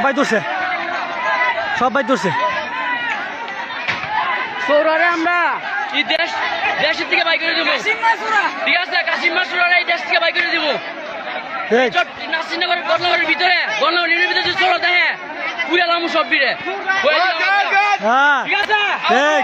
সবাই ধরছে, সবাই ধরছে। সৌরারে আমরা এই দেশের থেকে বাই করে দেবো, ঠিক আছে? কাশিমা সৌরারে এই দেশ থেকে বাই করে দেবো। নাসিরনগরের গণনগরের ভিতরে, গণনগরের ভিতরে যে চলো দেখে পুরালাম সব বিরে, হ্যাঁ ঠিক আছে? ঠিক।